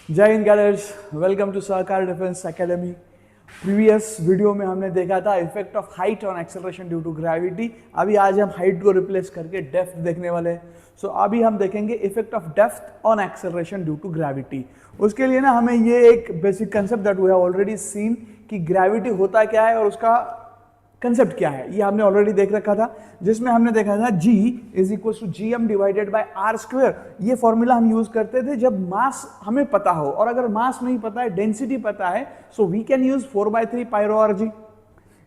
जय हिंद गैलर्स, welcome to Sahkar defence academy. Previous video में हमने देखा था effect of height on acceleration due to gravity. अभी आज हम हाइट को रिप्लेस करके डेप्थ देखने वाले हैं। सो अभी हम देखेंगे effect of depth on acceleration due to gravity. उसके लिए ना हमें ये एक basic concept that we have already seen कि ग्रेविटी होता क्या है और उसका कंसेप्ट क्या है, ये हमने ऑलरेडी देख रखा था, जिसमें हमने देखा था G is equal to GM divided by R square. ये फॉर्मूला हम यूज करते थे जब मास हमें पता हो, और अगर मास नहीं पता है, डेंसिटी पता है, so we can use 4/3 pi rho RG।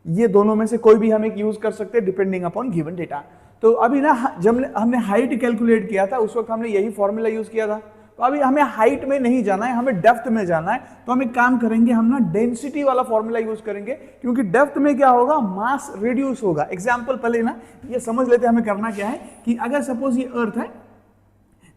ये दोनों में से कोई भी हम एक यूज कर सकते हैं डिपेंडिंग अपॉन गिवन डेटा। तो अभी ना जब हमने हाइट कैलकुलेट किया था उस वक्त हमने यही फॉर्मूला यूज किया था। तो अभी हमें हाइट में नहीं जाना है, हमें डेप्थ में जाना है। तो हम एक काम करेंगे, हम ना डेंसिटी वाला फॉर्मूला यूज करेंगे, क्योंकि डेप्थ में क्या होगा, मास रिड्यूस होगा। एग्जांपल पहले ना ये समझ लेते हैं हमें करना क्या है कि अगर सपोज ये अर्थ है,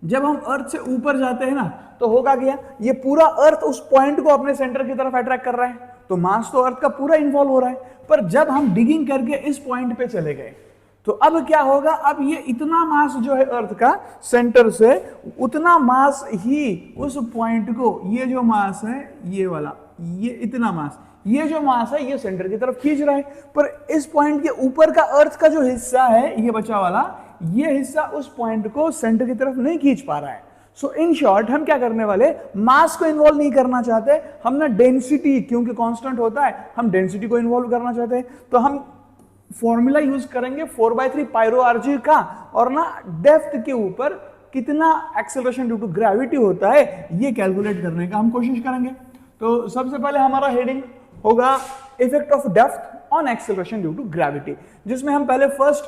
जब हम अर्थ से ऊपर जाते हैं ना तो होगा क्या, ये पूरा अर्थ उस पॉइंट को अपने सेंटर की तरफ अट्रैक्ट कर रहा है, तो मास तो अर्थ का पूरा इन्वॉल्व हो रहा है। पर जब हम डिगिंग करके इस पॉइंट पे चले गए तो अब क्या होगा, अब ये इतना मास जो है अर्थ का सेंटर से, उतना मास ही उस पॉइंट को, ये जो मास है ये वाला, ये इतना मास, ये जो मास है ये सेंटर की तरफ खींच रहा है। पर इस पॉइंट के ऊपर का अर्थ का जो हिस्सा है, ये बचा वाला, ये हिस्सा उस पॉइंट को सेंटर की तरफ नहीं खींच पा रहा है। सो इन शॉर्ट हम क्या करने वाले, मास को इन्वॉल्व नहीं करना चाहते हम ना, डेंसिटी क्योंकि कांस्टेंट होता है, हम डेंसिटी को इन्वॉल्व करना चाहते हैं। तो हम फॉर्मूला यूज करेंगे 4/3 पायरो RG का, और ना डेप्थ के ऊपर कितना एक्सेलरेशन ड्यू टू ग्रेविटी होता है ये कैलकुलेट करने का हम कोशिश करेंगे। तो सबसे पहले हमारा हेडिंग होगा effect of depth on acceleration due to gravity, जिसमें हम पहले फर्स्ट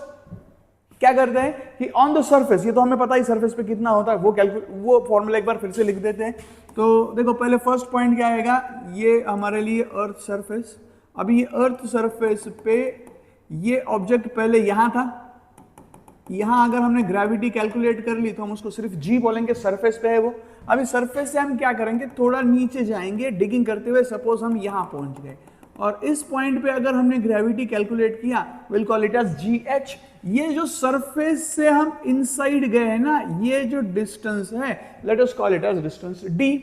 क्या करते हैं कि ऑन द सरफेस, ये तो हमें पता ही सरफेस पे कितना होता है, वो फॉर्मूला एक बार फिर से लिख देते हैं। तो देखो पहले फर्स्ट पॉइंट क्या आएगा, ये हमारे लिए अर्थ सरफेस। अभी ये अर्थ सरफेस पे ये ऑब्जेक्ट पहले यहां था, यहां अगर हमने ग्रेविटी कैलकुलेट कर ली तो हम उसको सिर्फ G बोलेंगे, सरफेस पे है वो। अभी सरफेस से हम क्या करेंगे, थोड़ा नीचे जाएंगे डिगिंग करते हुए, सपोज हम यहां पहुंच गए और इस पॉइंट पे अगर हमने ग्रेविटी कैलकुलेट किया, will call it as GH। ये जो सरफेस से हम इनसाइड गए हैं ना, ये जो डिस्टेंस है, let us call it as distance D,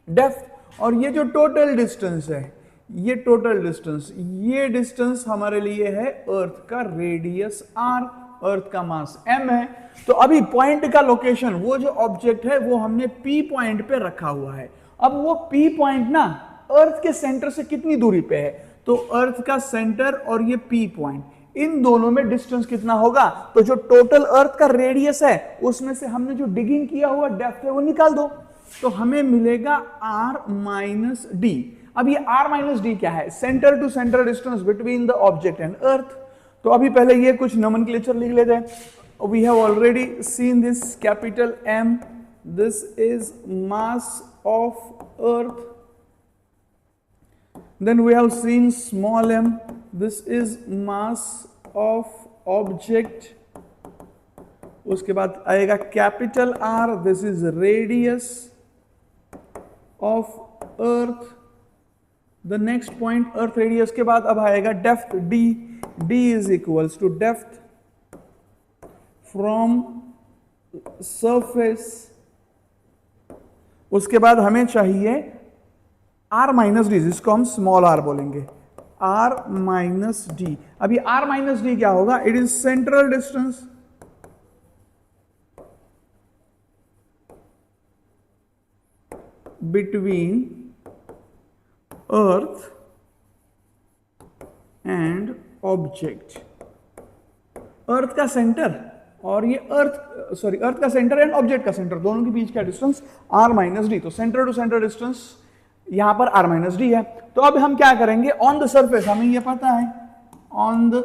depth. और ये जो टोटल डिस्टेंस है, ये टोटल डिस्टेंस, ये डिस्टेंस हमारे लिए है अर्थ का रेडियस R, अर्थ का मास m है। तो अभी पॉइंट का लोकेशन, वो जो ऑब्जेक्ट है वो हमने P पॉइंट पे रखा हुआ है। अब वो P पॉइंट ना अर्थ के सेंटर से कितनी दूरी पे है, तो अर्थ का सेंटर और ये P पॉइंट, इन दोनों में डिस्टेंस कितना होगा, तो जो टोटल अर्थ का रेडियस है उसमें से हमने जो डिगिंग किया हुआ डेप्थ है वो निकाल दो, तो हमें मिलेगा R - D। अब ये R - D क्या है, centre to centre distance between the object and earth. तो अभी पहले ये कुछ नोमेनक्लेचर लिख लेते हैं। We have already seen this, capital M, this is mass of earth. Then we have seen small m, this is mass of object. उसके बाद आएगा capital R, this is radius of earth. The next point earth radius के बाद अब आएगा depth D, D is equals to depth from surface. उसके बाद हमें चाहिए R - D, जिसको हम स्मॉल r बोलेंगे, R - D। अभी R - D क्या होगा, it is central distance between earth and object. Earth का सेंटर और ये अर्थ का सेंटर एंड ऑब्जेक्ट का सेंटर, दोनों के बीच का डिस्टेंस R - D। तो सेंटर टू सेंटर डिस्टेंस यहां पर R - D है। तो अब हम क्या करेंगे, ऑन द सरफेस, हमें ये पता है, on the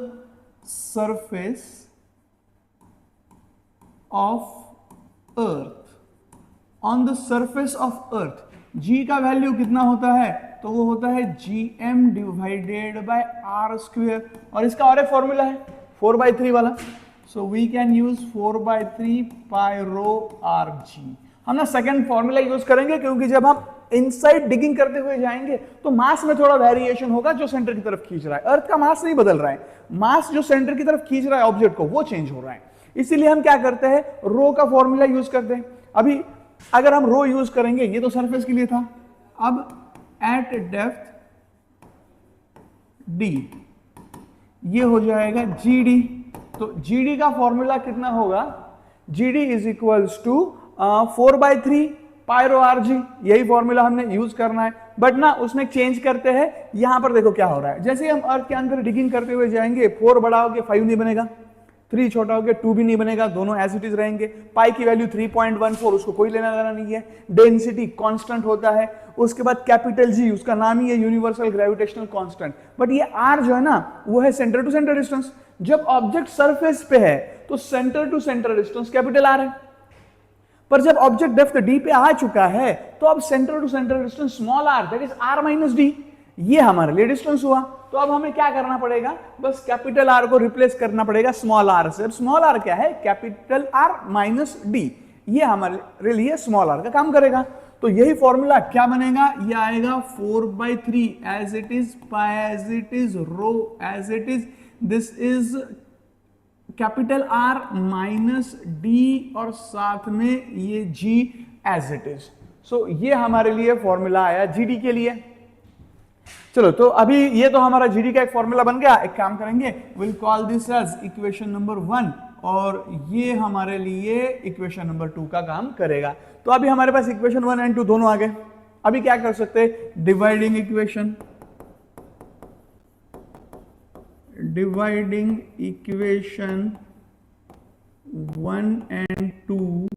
surface of earth, on the surface of earth G का वैल्यू कितना होता है, तो वो होता है GM divided by R square, और इसका और एक फॉर्मूला है 4/3 वाला। So we can use 4/3 pi rho RG। हम ना सेकंड फॉर्मूला यूज करेंगे, क्योंकि जब हम इनसाइड डिगिंग करते हुए जाएंगे तो मास में थोड़ा वेरिएशन होगा, जो सेंटर की तरफ खींच रहा है। अर्थ का मास नहीं बदल रहा है, मास जो सेंटर की तरफ खींच रहा है ऑब्जेक्ट को, वो चेंज हो रहा है। इसीलिए हम क्या करते हैं, रो का फॉर्मूला यूज करते हैं। अभी अगर हम रो यूज करेंगे, ये तो सरफेस के लिए था, अब एट डेप्थ डी ये हो जाएगा जी डी। तो जी डी का फॉर्मूला कितना होगा, G D is equals to 4/3 pi rho R G, यही फॉर्मूला हमने यूज करना है। बट ना उसमें चेंज करते हैं, यहां पर देखो क्या हो रहा है, जैसे ही हम अर्थ के अंदर डिगिंग करते हुए जाएंगे 4 बड़ा हो के 5 नहीं बनेगा, 3 छोटा हो के 2 भी नहीं बनेगा, दोनों एज इट इज रहेंगे। पाई की वैल्यू 3.14, उसको कोई लेना देना नहीं है। डेंसिटी कांस्टेंट होता है। उसके बाद कैपिटल जी, उसका नाम ही है यूनिवर्सल ग्रेविटेशनल कांस्टेंट। बट ये आर जो है ना, वो है सेंटर टू सेंटर डिस्टेंस। जब ऑब्जेक्ट सरफेस पे है तो centre to centre distance capital R है, पर जब ऑब्जेक्ट डेप्थ डी पे आ चुका है तो अब centre to centre distance small R, that is R minus D, ये हमारे लिए डिस्टेंस हुआ। तो अब हमें क्या करना पड़ेगा, बस कैपिटल आर को रिप्लेस करना पड़ेगा स्मॉल आर से। स्मॉल आर क्या है, कैपिटल आर माइनस डी, ये हमारे लिए स्मॉल आर का काम करेगा। तो यही फॉर्मूला क्या बनेगा, ये आएगा 4/3 as it is, pi as it is, rho as it is, this is capital R minus D और साथ में ये G as it is. So ये हमारे लिए फॉर्मूला आया जीडी के लिए। चलो, तो अभी ये तो हमारा जीडी का एक फॉर्मूला बन गया। एक काम करेंगे, will call this as equation number 1 और ये हमारे लिए इक्वेशन नंबर 2 का काम करेगा। तो अभी हमारे पास इक्वेशन 1 एंड 2 दोनों आ गए। अभी क्या कर सकते हैं, dividing equation 1 and 2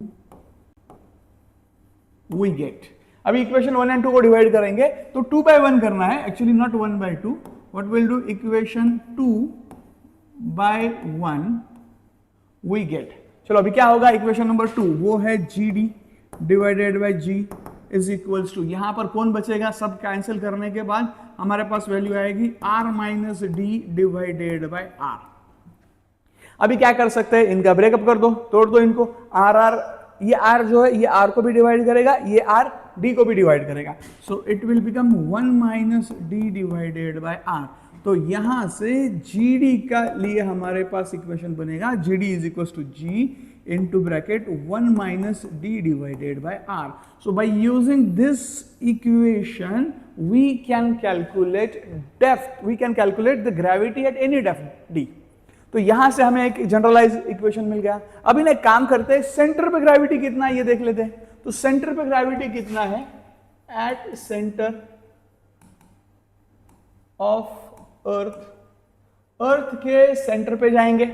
we get। अभी इक्वेशन 1 and 2 को डिवाइड करेंगे तो 2/1 करना है, actually not 1/2। What will do, equation 2/1 we get। चलो अभी क्या होगा, इक्वेशन नंबर 2 वो है G D divided by G is equals to, यहां पर कौन बचेगा, सब कैंसिल करने के बाद हमारे पास वैल्यू आएगी R minus D divided by R. अभी क्या कर सकते हैं, इनका ब्रेकअप कर दो, तोड़ दो इनको। आर आर, ये आर जो है ये आर को भी डिवाइड करेगा, ये आर डी को भी डिवाइड करेगा। So it will become 1 minus D divided by R. तो यहां से जी डी का लिए हमारे पास इक्वेशन बनेगा, G D is equal to G into bracket 1 minus d divided by r. So by using this equation we can calculate depth, we can calculate the gravity at any depth d. तो यहां से हमें एक generalize equation मिल गया। अब इन्हें काम करते हैं, सेंटर पे ग्रेविटी कितना है ये देख लेते हैं। तो सेंटर पे ग्रेविटी कितना है, एट सेंटर ऑफ अर्थ, अर्थ के सेंटर पे जाएंगे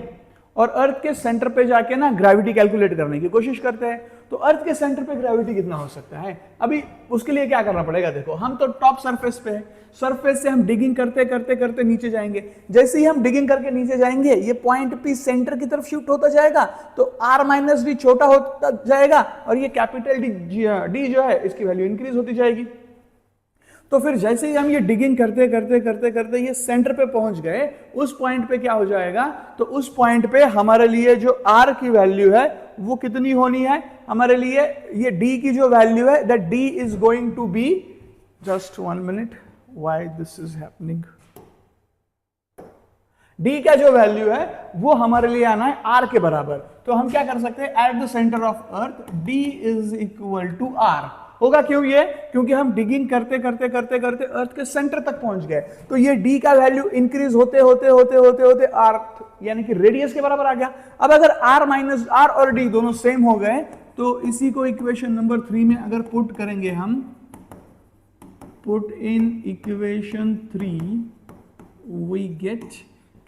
और अर्थ के सेंटर पे जाके ना ग्रेविटी कैलकुलेट करने की कोशिश करते हैं। तो अर्थ के सेंटर पे ग्रेविटी कितना हो सकता है, अभी उसके लिए क्या करना पड़ेगा, देखो हम तो टॉप सरफेस पे है, सरफेस से हम डिगिंग करते करते करते नीचे जाएंगे। जैसे ही हम डिगिंग करके नीचे जाएंगे ये पॉइंट पी सेंटर की तरफ शिफ्ट होता जाएगा, तो आर माइनस डी छोटा होता जाएगा और ये कैपिटल डी जो है इसकी वैल्यू इंक्रीज होती जाएगी। तो फिर जैसे ही हम ये डिगिंग करते करते करते करते ये सेंटर पे पहुंच गए, उस पॉइंट पे क्या हो जाएगा, तो उस पॉइंट पे हमारे लिए जो आर की वैल्यू है वो कितनी होनी है, हमारे लिए ये डी की जो वैल्यू है, that D is going to be, just 1 minute, why this is happening, D का जो वैल्यू है वो हमारे लिए आना है आर के बराबर। तो हम क्या कर सकते हैं, at the centre of earth D is equal to R होगा। क्यों ये, क्योंकि हम डिगिंग करते करते करते करते अर्थ के सेंटर तक पहुंच गए, तो ये डी का वैल्यू इंक्रीज होते होते होते होते होते अर्थ यानी कि रेडियस के बराबर आ गया। अब अगर आर माइनस आर और डी दोनों सेम हो गए तो इसी को इक्वेशन नंबर 3 में अगर पुट करेंगे हम, put in equation 3 we get,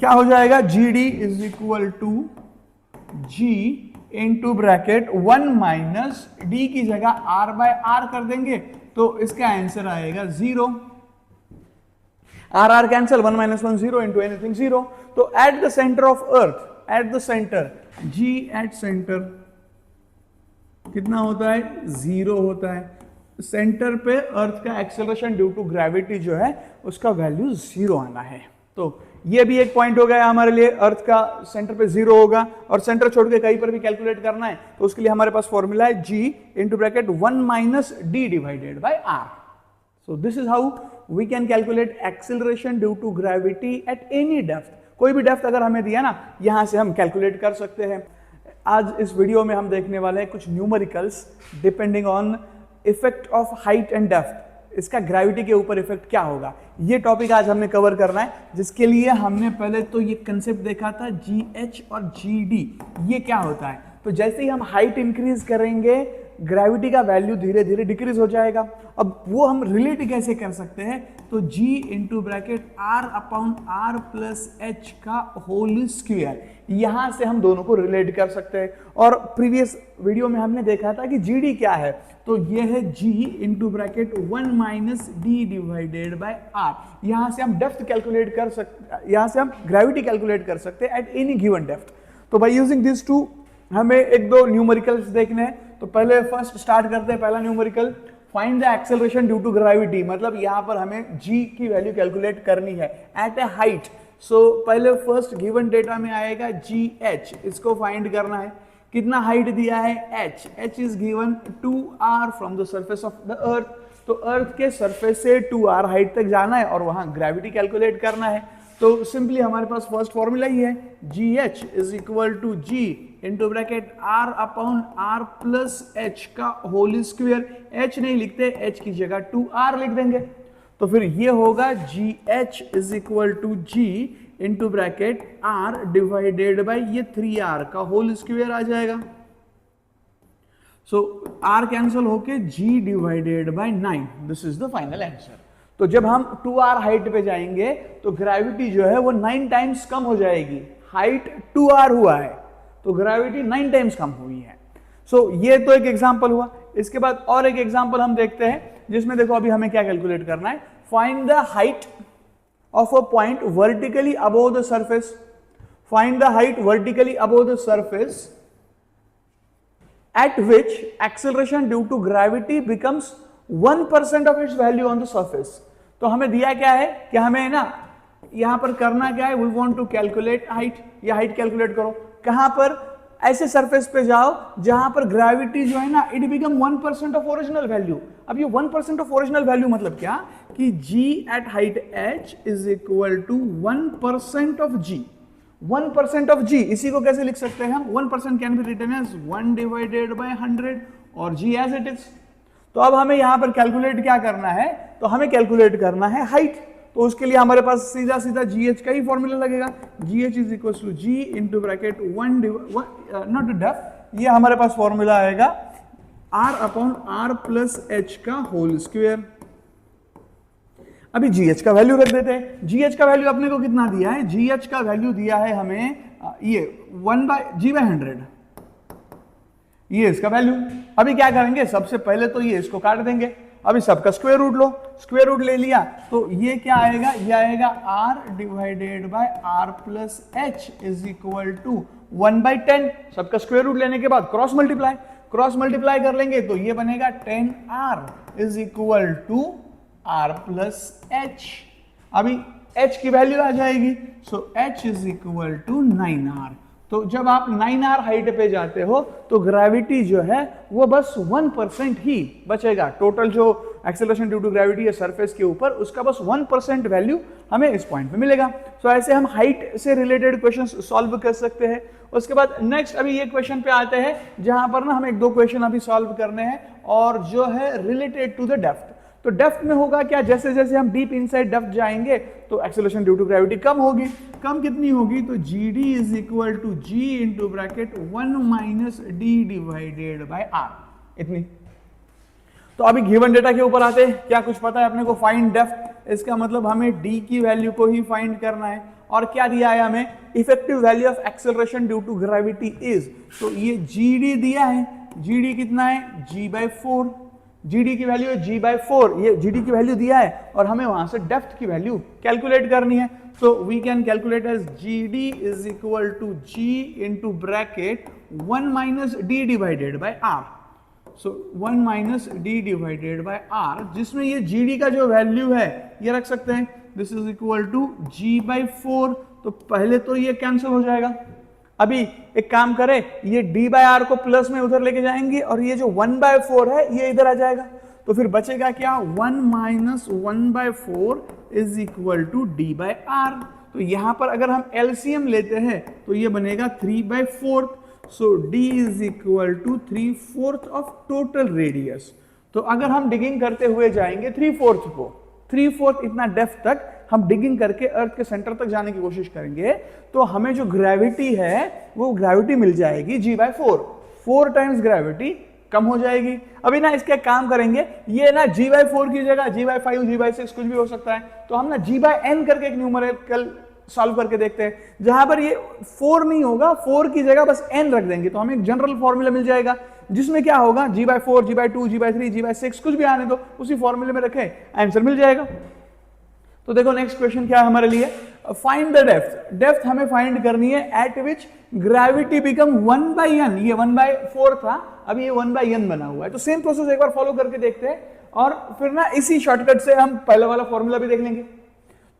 क्या हो जाएगा, G D is equal to G into bracket 1 minus D की जगह आर बाय आर कर देंगे तो इसका आंसर आएगा 0। R R cancel, 1 minus 1 0 into anything 0। तो at the centre of earth, at the centre, G at centre कितना होता है, 0 होता है। सेंटर पे अर्थ का एक्सेलरेशन ड्यू टू ग्रेविटी जो है उसका वैल्यू 0 आना है। तो ये भी एक पॉइंट हो गया हमारे लिए, अर्थ का सेंटर पे 0 होगा और सेंटर छोड़ के कहीं पर भी कैलकुलेट करना है तो उसके लिए हमारे पास फॉर्मूला है g into bracket 1 minus D divided by r। So this is how we can calculate acceleration due to gravity at any depth. कोई भी डेप्थ अगर हमें दिया ना, यहां से हम कैलकुलेट कर सकते हैं। आज इस वीडियो में हम देखने वाले हैं कुछ numericals depending on effect of height and depth, इसका ग्रेविटी के ऊपर इफेक्ट क्या होगा, ये टॉपिक आज हमने कवर करना है। जिसके लिए हमने पहले तो ये कंसेप्ट देखा था GH और GD, ये क्या होता है। तो जैसे ही हम हाइट इंक्रीज करेंगे ग्रेविटी का वैल्यू धीरे धीरे डिक्रीज हो जाएगा। अब वो हम रिलेट कैसे कर सकते हैं, तो G into bracket R/R plus H का होल स्क्वायर, यहां से हम दोनों को रिलेट कर सकते हैं। और प्रीवियस वीडियो में हमने देखा था कि GD क्या है, तो ये है G into bracket 1 minus D divided by R। यहां से हम डेप्थ कैलकुलेट कर सकते, यहां से हम ग्रेविटी कैलकुलेट कर सकते हैं एट एनी गिवन डेप्थ। तो बाय यूजिंग दिस टू हमें एक दो न्यूमेरिकल्स देखने हैं। तो पहले फर्स्ट स्टार्ट करते हैं, पहला numerical, find the acceleration due to gravity, मतलब यहाँ पर हमें g की वैल्यू कैलकुलेट करनी है एट ए हाइट। सो पहले फर्स्ट गिवन डेटा में आएगा GH, इसको फाइंड करना है। कितना हाइट दिया है h is given 2r from the surface of the earth. तो अर्थ के सरफेस से 2r हाइट तक जाना है और वहां ग्रेविटी कैलकुलेट करना है। तो सिंपली हमारे पास फर्स्ट फॉर्मूला ही है, GH is equal to G into bracket R/R plus H का होल स्क्वायर। H नहीं लिखते, H की जगह 2R लिख देंगे। तो फिर ये होगा GH is equal to G into bracket R divided by ये 3R का होल स्क्वायर आ जाएगा। सो R कैंसिल होके G divided by 9, this is the final answer. तो जब हम 2R हाइट पे जाएंगे तो ग्रेविटी जो है वो 9 टाइम्स कम हो जाएगी। हाइट 2R हुआ है तो ग्रेविटी 9 टाइम्स कम हुई है। सो ये तो एक एग्जांपल हुआ। इसके बाद और एक एग्जांपल हम देखते हैं जिसमें देखो अभी हमें क्या कैलकुलेट करना है, find the height of a point vertically above the surface. Find the height vertically above the surface at which acceleration due to gravity becomes 1% of its value on the surface। तो हमें दिया क्या है कि हमें ना यहां पर करना क्या है, we want to calculate height, या हाइट कैलकुलेट करो। कहां पर, ऐसे सरफेस पे जाओ जहां पर ग्रेविटी जो है ना it become 1% of original value. अब ये 1% ऑफ ओरिजिनल वैल्यू मतलब क्या, कि G at height H is equal to 1% of G। 1% of G, इसी को कैसे लिख सकते हैं हम, 1% can be written as 1 divided by 100 और G एज इट इज। तो अब हमें यहां पर कैलकुलेट क्या करना है, तो हमें कैलकुलेट करना है हाइट। तो उसके लिए हमारे पास सीधा सीधा GH का ही फॉर्मूला लगेगा, GH is equal to G into bracket 1 not depth, ये हमारे पास फॉर्मूला आएगा R/R प्लस H का होल स्क्वायर। अभी GH का वैल्यू रख देते हैं। GH का वैल्यू अपने को कितना दिया है, GH का वैल्यू दिया है हमें ये 1/G/100, ये इसका वैल्यू। अभी क्या करेंगे, सबसे पहले तो ये इसको काट देंगे। अभी सबका स्क्वायर रूट लो, स्क्वायर रूट ले लिया तो ये क्या आएगा, ये आएगा R divided by R plus H is equal to 1/10। सबका स्क्वायर रूट लेने के बाद क्रॉस मल्टीप्लाई कर लेंगे तो ये बनेगा 10R is equal to R plus H। अभी H की वैल्यू आ जाएगी, so H is equal to 9R। तो जब आप 9R हाइट पे जाते हो तो ग्रेविटी जो है वो बस 1% ही बचेगा। टोटल जो एक्सेलरेशन ड्यू टू ग्रेविटी है सरफेस के ऊपर, उसका बस 1% वैल्यू हमें इस पॉइंट पे मिलेगा। सो ऐसे हम हाइट से रिलेटेड क्वेश्चन सॉल्व कर सकते हैं। उसके बाद नेक्स्ट अभी ये क्वेश्चन पे आते हैं जहां पर ना हमें एक दो क्वेश्चन अभी सॉल्व करने हैं और जो है रिलेटेड टू द डेप्थ। तो डेप्थ में होगा क्या, जैसे जैसे हम डीप इनसाइड डेप्थ जाएंगे तो एक्सेलरेशन ड्यू टू ग्रेविटी कम होगी। कम कितनी होगी, तो GD is equal to G into bracket 1 minus D divided by R, इतनी। तो अभी गिवन डेटा के ऊपर आते हैं। क्या कुछ पता है अपने को, फाइंड डेप्थ, इसका मतलब हमें D की वैल्यू को ही फाइंड करना है। और क्या दिया है हमें, effective value of acceleration due to gravity is, तो ये GD दिया है। GD कितना है, G/4। GD की वैल्यू है G/4, ये GD की वैल्यू दिया है और हमें वहां से डेप्थ की वैल्यू कैलकुलेट करनी है। So we can calculate as GD is equal to G into bracket 1 minus D divided by R। So 1 minus D divided by R, जिसमें ये GD का जो वैल्यू है ये रख सकते हैं, this is equal to G/4। तो पहले तो ये कैंसिल हो जाएगा। अभी एक काम करें, ये D/R को प्लस में उधर लेके जाएंगे और ये जो 1/4 है ये इधर आ जाएगा। तो फिर बचेगा क्या, 1 minus 1/4 is equal to D/R। तो यहां पर अगर हम LCM लेते हैं तो ये बनेगा 3/4। So d is equal to 3/4 of total radius. तो अगर हम डिगिंग करते हुए जाएंगे 3/4 को, 3/4 इतना डेप्थ तक हम डिगिंग करके अर्थ के सेंटर तक जाने की कोशिश करेंगे, तो हमें जो ग्रेविटी है वो ग्रेविटी मिल जाएगी g/4, 4 टाइम्स ग्रेविटी कम हो जाएगी। अभी ना इसके काम करेंगे, ये ना g/4 की जगह g/5, g/6 कुछ भी हो सकता है, तो हम ना g/n करके एक न्यूमेरिकल सॉल्व करके देखते हैं, जहां पर ये 4 नहीं होगा, 4 की जगह बस n रख देंगे, तो हमें एक जनरल फॉर्मूला मिल जाएगा, जिसमें क्या होगा g/4, g/2, g/3, g/6 कुछ भी आने दो, उसी फॉर्मूले में रखें, आंसर मिल जाएगा। तो देखो नेक्स्ट क्वेश्चन क्या है हमारे लिए, फाइंड द डेप्थ। डेप्थ हमें फाइंड करनी है एट विच ग्रेविटी बिकम 1/n। ये 1/4 था, अभी ये 1/n बना हुआ है। तो सेम प्रोसेस एक बार फॉलो करके देखते हैं, और फिर ना इसी शॉर्टकट से हम पहले वाला फॉर्मूला भी देख लेंगे,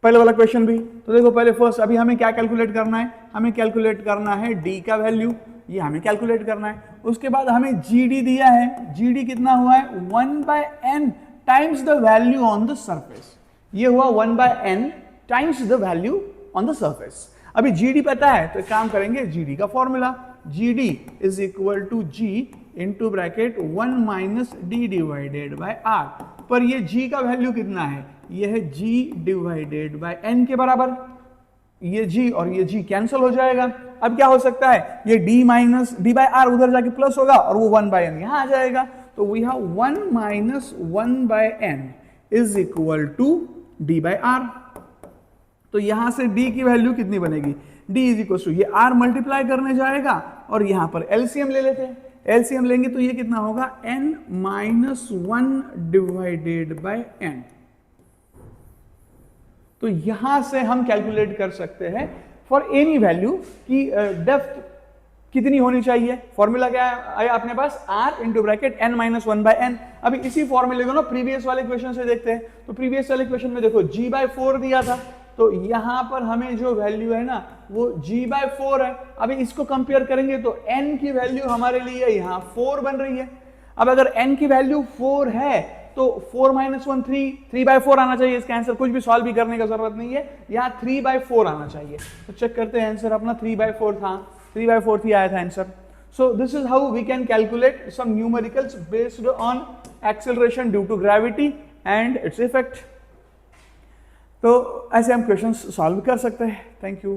पहले वाला क्वेश्चन भी। तो देखो पहले फर्स्ट अभी हमें क्या कैलकुलेट करना है, हमें कैलकुलेट करना है d का वैल्यू, ये हमें कैलकुलेट करना है। उसके बाद हमें gd दिया है, gd कितना हुआ है 1/n times the value on the surface. ये हुआ 1/n times the value on the surface. अभी gd पता है तो एक काम करेंगे, gd का formula gd is equal to g into bracket 1 minus d divided by r। पर ये g का वैल्यू कितना है, ये है g डिवाइडेड बाय n के बराबर। ये g और ये g कैंसिल हो जाएगा। अब क्या हो सकता है, ये d minus d by r उधर जाके प्लस होगा, और वो 1/n यहां आ जाएगा। तो we have 1 minus 1/n is equal to d by r। तो यहां से d की वैल्यू कितनी बनेगी, d इज इक्वल टू, ये r मल्टीप्लाई करने जाएगा, और यहां पर एलसीएम ले लेते हैं। एलसीएम लेंगे तो ये कितना होगा n minus 1 divided bye n। तो यहां से हम कैलकुलेट कर सकते हैं फॉर एनी वैल्यू की डेप्थ कितनी होनी चाहिए। फॉर्मूला क्या आया अपने पास, r into bracket n minus 1/n। अभी इसी फॉर्मूले को ना प्रीवियस वाले क्वेश्चन से देखते हैं। तो प्रीवियस वाले क्वेश्चन में देखो g/4 दिया था, तो यहां पर हमें जो वैल्यू है ना वो g/4 है। अभी इसको कंपेयर करेंगे तो n की वैल्यू हमारे लिए यहां 4 बन रही है। अब अगर n की वैल्यू 4 है तो 4 माइनस 1 3/4 आना चाहिए। इसका आंसर कुछ भी सॉल्व भी करने का जरूरत नहीं है, यहाँ 3/4 आना चाहिए। तो चेक करते हैं, आंसर अपना 3/4 था, 3/4 ही आया था answer. So this is how we can calculate some numericals based on acceleration due to gravity and its effect. तो ऐसे हम क्वेश्चन सॉल्व कर सकते हैं। Thank you.